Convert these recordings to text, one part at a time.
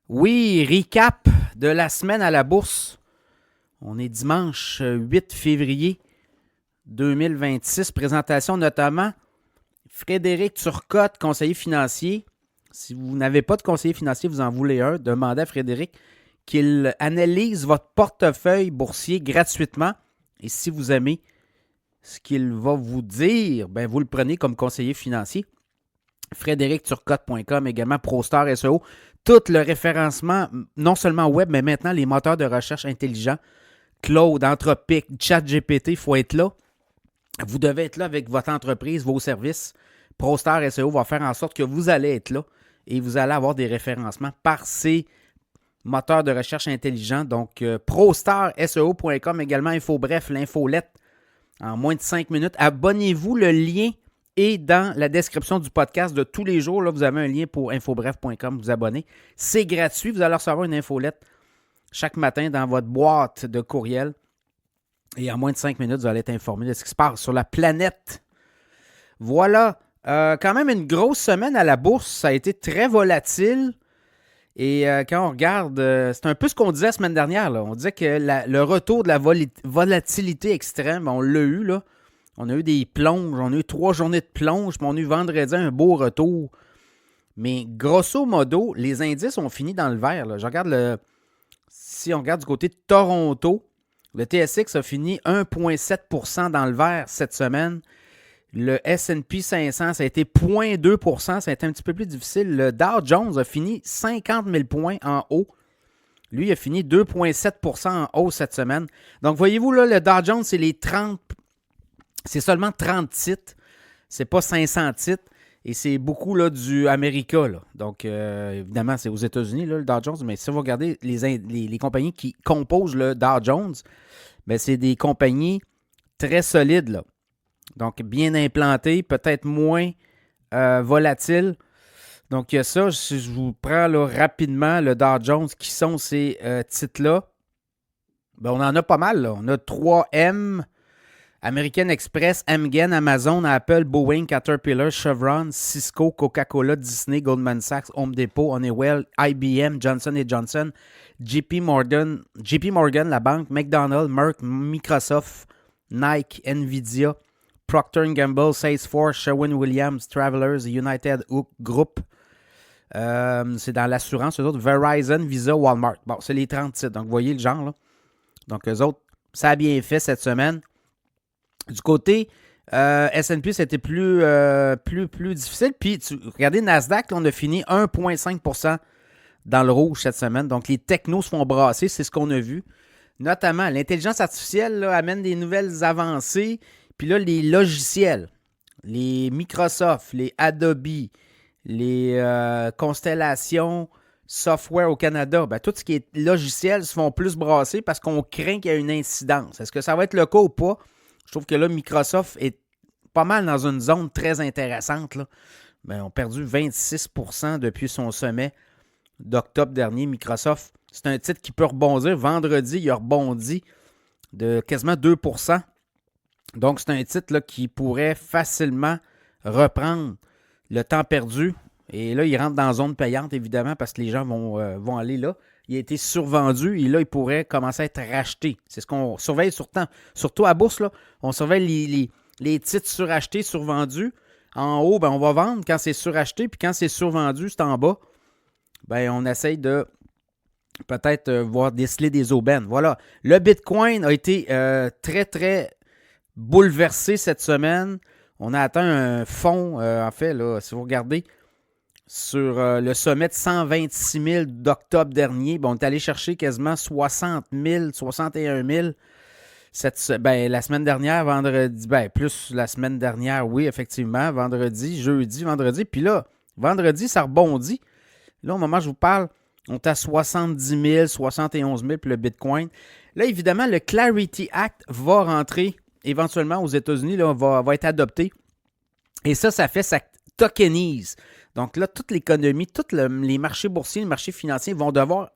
Oui, recap de la semaine à la bourse. On est dimanche 8 février 2026. Présentation notamment Frédéric Turcotte, conseiller financier. Si vous n'avez pas de conseiller financier, vous en voulez un, demandez à Frédéric qu'il analyse votre portefeuille boursier gratuitement. Et si vous aimez ce qu'il va vous dire, ben vous le prenez comme conseiller financier. FrédéricTurcotte.com, également ProStar SEO. Tout le référencement, non seulement web, mais maintenant les moteurs de recherche intelligents. Claude, Anthropic, ChatGPT, il faut être là. Vous devez être là avec votre entreprise, vos services. ProStar SEO va faire en sorte que vous allez être là et vous allez avoir des référencements par ces moteurs de recherche intelligents. Donc, ProStarSEO.com, également InfoBref, l'infolette en moins de 5 minutes. Abonnez-vous, le lien est dans la description du podcast de tous les jours. Là, vous avez un lien pour infobref.com, vous abonner. C'est gratuit, vous allez recevoir une infolette chaque matin dans votre boîte de courriel. Et en moins de 5 minutes, vous allez être informé de ce qui se passe sur la planète. Voilà, quand même une grosse semaine à la bourse. Ça a été très volatile. Et quand on regarde, c'est un peu ce qu'on disait la semaine dernière. Là. On disait que le retour de la volatilité extrême, on l'a eu. Là. On a eu des plonges, on a eu 3 journées de plonge, puis on a eu vendredi un beau retour. Mais grosso modo, les indices ont fini dans le vert. Là. Si on regarde du côté de Toronto, le TSX a fini 1,7% dans le vert cette semaine. Le S&P 500, ça a été 0,2%. Ça a été un petit peu plus difficile. Le Dow Jones a fini 50 000 points en haut. Lui, il a fini 2,7% en haut cette semaine. Donc, voyez-vous, là, le Dow Jones, c'est seulement 30 titres. C'est pas 500 titres. Et c'est beaucoup là, du America. Là. Donc, évidemment, c'est aux États-Unis, là, le Dow Jones. Mais si vous regardez les compagnies qui composent le Dow Jones, ben, c'est des compagnies très solides. Là. Donc, bien implantées, peut-être moins volatiles. Donc, il y a ça. Si je vous prends là, rapidement le Dow Jones, qui sont ces titres-là, ben, on en a pas mal. Là. On a 3M, American Express, Amgen, Amazon, Apple, Boeing, Caterpillar, Chevron, Cisco, Coca-Cola, Disney, Goldman Sachs, Home Depot, Honeywell, IBM, Johnson & Johnson, JP Morgan, la banque, McDonald's, Merck, Microsoft, Nike, Nvidia, Procter & Gamble, Salesforce, Sherwin-Williams, Travelers, United Group. C'est dans l'assurance, eux autres, Verizon, Visa, Walmart. Bon, c'est les 30 titres. Donc, vous voyez le genre, là. Donc, eux autres, ça a bien fait cette semaine. Du côté S&P, c'était plus difficile. Puis, regardez, Nasdaq, là, on a fini 1,5% dans le rouge cette semaine. Donc, les technos se font brasser, c'est ce qu'on a vu. Notamment, l'intelligence artificielle là, amène des nouvelles avancées. Puis là, les logiciels, les Microsoft, les Adobe, les Constellation Software au Canada, ben, tout ce qui est logiciel se font plus brasser parce qu'on craint qu'il y ait une incidence. Est-ce que ça va être le cas ou pas? Je trouve que là, Microsoft est pas mal dans une zone très intéressante. Là. Ben, on a perdu 26% depuis son sommet d'octobre dernier. Microsoft, c'est un titre qui peut rebondir. Vendredi, il a rebondi de quasiment 2%. Donc, c'est un titre là, qui pourrait facilement reprendre le temps perdu. Et là, il rentre dans la zone payante, évidemment, parce que les gens vont aller là. Il a été survendu et là, il pourrait commencer à être racheté. C'est ce qu'on surveille surtout à bourse. Là, on surveille les titres surachetés, survendus. En haut, ben, on va vendre quand c'est suracheté, puis quand c'est survendu, c'est en bas. Ben, on essaye de peut-être voir déceler des aubaines. Voilà. Le Bitcoin a été très, très bouleversé cette semaine. On a atteint un fond, en fait, là, si vous regardez, sur le sommet de 126 000 d'octobre dernier. Bon, on est allé chercher quasiment 60 000, 61 000 la semaine dernière, vendredi. Ben, plus la semaine dernière, oui, effectivement. Jeudi, vendredi. Puis là, vendredi, ça rebondit. Là, au moment où je vous parle, on est à 70 000, 71 000 puis le Bitcoin. Là, évidemment, le Clarity Act va rentrer éventuellement aux États-Unis, là, va être adopté. Et ça tokenise. Donc là, toute l'économie, tous les marchés boursiers, les marchés financiers vont devoir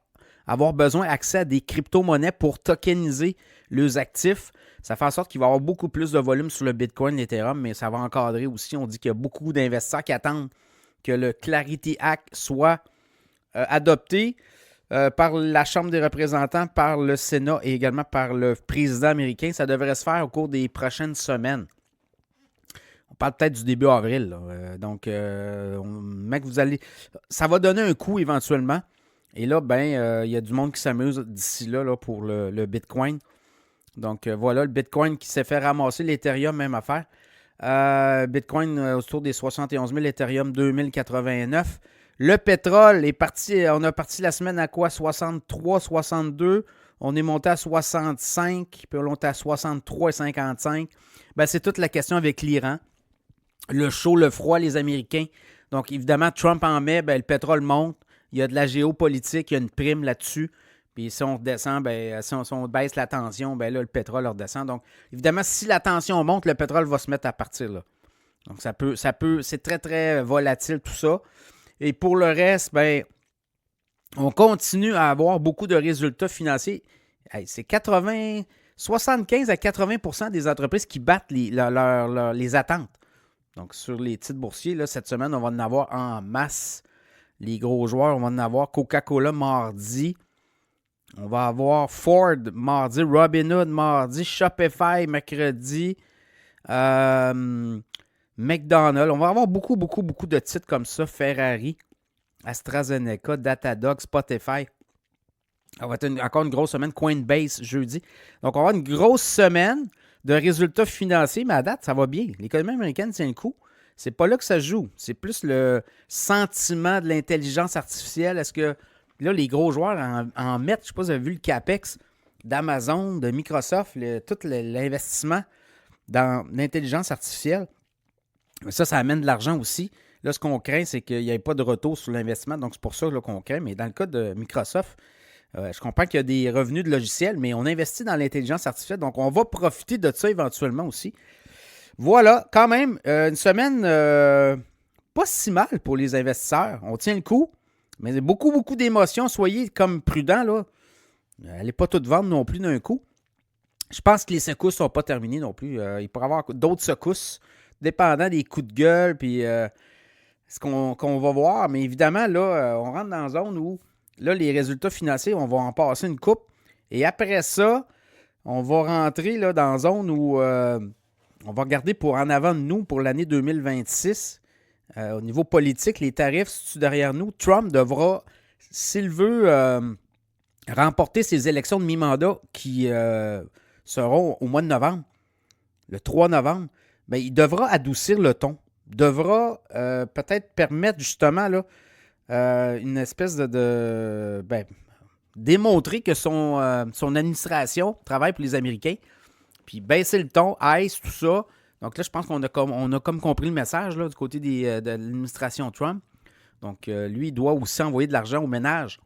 avoir besoin d'accès à des crypto-monnaies pour tokeniser leurs actifs. Ça fait en sorte qu'il va y avoir beaucoup plus de volume sur le Bitcoin, l'Ethereum, mais ça va encadrer aussi. On dit qu'il y a beaucoup d'investisseurs qui attendent que le Clarity Act soit adopté par la Chambre des représentants, par le Sénat et également par le président américain. Ça devrait se faire au cours des prochaines semaines. On parle peut-être du début avril. Donc, mec, ça va donner un coup éventuellement. Et là, il y a du monde qui s'amuse d'ici là pour le Bitcoin. Donc, voilà, le Bitcoin qui s'est fait ramasser. L'Ethereum, même affaire. Bitcoin autour des 71 000, Ethereum 2089. Le pétrole est parti, on a parti la semaine à quoi? 63, 62. On est monté à 65, puis on est monté à 63 et 55. C'est toute la question avec l'Iran. Le chaud, le froid, les Américains. Donc, évidemment, Trump en met, le pétrole monte. Il y a de la géopolitique, il y a une prime là-dessus. Puis si on redescend, si on baisse la tension, là, le pétrole redescend. Donc, évidemment, si la tension monte, le pétrole va se mettre à partir là. Donc, c'est très, très volatile tout ça. Et pour le reste, on continue à avoir beaucoup de résultats financiers. C'est 75 à 80% des entreprises qui battent les attentes. Donc, sur les titres boursiers, là, cette semaine, on va en avoir en masse. Les gros joueurs, on va en avoir Coca-Cola mardi. On va avoir Ford mardi, Robinhood mardi, Shopify mercredi, McDonald's. On va avoir beaucoup, beaucoup, beaucoup de titres comme ça. Ferrari, AstraZeneca, Datadog, Spotify. Ça va être encore une grosse semaine. Coinbase jeudi. Donc, on va avoir une grosse semaine de résultats financiers, mais à date, ça va bien. L'économie américaine tient le coup. C'est pas là que ça se joue. C'est plus le sentiment de l'intelligence artificielle. Est-ce que là, les gros joueurs en mettent, je ne sais pas si vous avez vu le CAPEX d'Amazon, de Microsoft, tout l'investissement dans l'intelligence artificielle. Ça amène de l'argent aussi. Là, ce qu'on craint, c'est qu'il n'y ait pas de retour sur l'investissement. Donc, c'est pour ça là, qu'on craint. Mais dans le cas de Microsoft, je comprends qu'il y a des revenus de logiciels, mais on investit dans l'intelligence artificielle. Donc, on va profiter de ça éventuellement aussi. Voilà, quand même, une semaine pas si mal pour les investisseurs. On tient le coup, mais beaucoup, beaucoup d'émotions. Soyez comme prudents, là. Allez pas tout vendre non plus d'un coup. Je pense que les secousses ne sont pas terminées non plus. Il pourrait y avoir d'autres secousses, dépendant des coups de gueule, puis ce qu'on va voir. Mais évidemment, là, on rentre dans une zone où là, les résultats financiers, on va en passer une coupe. Et après ça, on va rentrer là, dans une zone où on va regarder pour en avant de nous pour l'année 2026. Au niveau politique, les tarifs, c'est derrière nous. Trump devra, s'il veut remporter ses élections de mi-mandat qui seront au mois de novembre, le 3 novembre, il devra adoucir le ton. Devra peut-être permettre justement là, une espèce de démontrer que son administration travaille pour les Américains, puis baisser le ton, ice, tout ça. Donc là, je pense qu'on a comme compris le message là, du côté de l'administration Trump. Donc, lui, il doit aussi envoyer de l'argent aux ménages.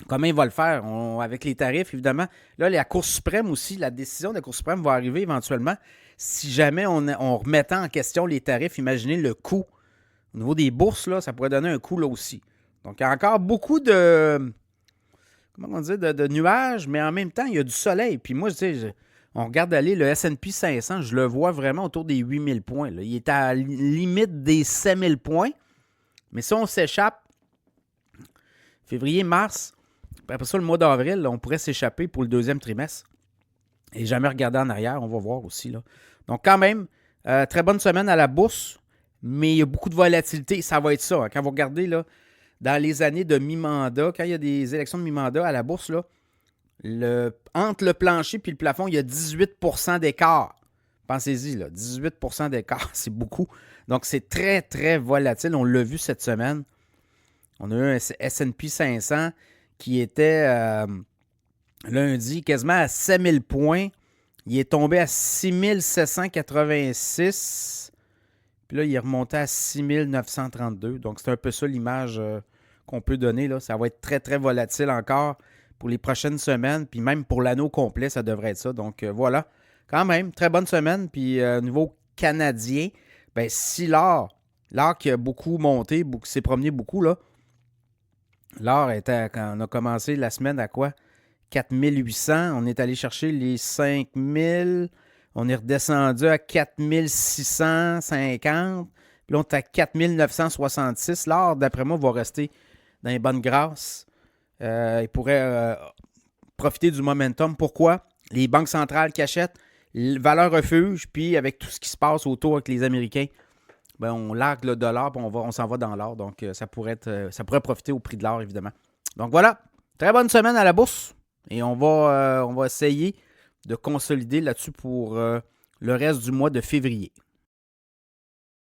Comment il va le faire? Avec les tarifs, évidemment. Là, la Cour suprême aussi, la décision de la Cour suprême va arriver éventuellement. Si jamais on remettait en question les tarifs, imaginez le coût. Au niveau des bourses, là, ça pourrait donner un coût là aussi. Donc, il y a encore beaucoup de nuages, mais en même temps, il y a du soleil. Puis moi, je sais, on regarde aller le S&P 500, je le vois vraiment autour des 8000 points. Là. Il est à la limite des 7000 points. Mais si on s'échappe, février, mars, après ça, le mois d'avril, là, on pourrait s'échapper pour le deuxième trimestre. Et jamais regarder en arrière, on va voir aussi. Là. Donc quand même, très bonne semaine à la bourse, mais il y a beaucoup de volatilité. Ça va être ça. Hein. Quand vous regardez là, dans les années de mi-mandat, quand il y a des élections de mi-mandat à la bourse, là, entre le plancher et le plafond, il y a 18% d'écart. Pensez-y, là, 18% d'écart, c'est beaucoup. Donc, c'est très, très volatile. On l'a vu cette semaine. On a eu un S&P 500 qui était lundi quasiment à 7000 points. Il est tombé à 6786. Puis là, il est remonté à 6932. Donc, c'est un peu ça l'image qu'on peut donner. Là. Ça va être très, très volatile encore pour les prochaines semaines. Puis même pour l'anneau complet, ça devrait être ça. Donc, voilà. Quand même, très bonne semaine. Puis, au niveau canadien, si l'or qui a beaucoup monté, qui s'est promené beaucoup, là, l'or était, quand on a commencé la semaine à quoi? 4800. On est allé chercher les 5000. On est redescendu à 4650. Puis là, on est à 4966. L'or, d'après moi, va rester dans les bonnes grâces. Il pourrait profiter du momentum. Pourquoi? Les banques centrales qui achètent, valeur refuge, puis avec tout ce qui se passe autour avec les Américains, ben on largue le dollar, puis on s'en va dans l'or. Donc, ça pourrait profiter au prix de l'or, évidemment. Donc voilà, très bonne semaine à la bourse. Et on va essayer de consolider là-dessus pour le reste du mois de février.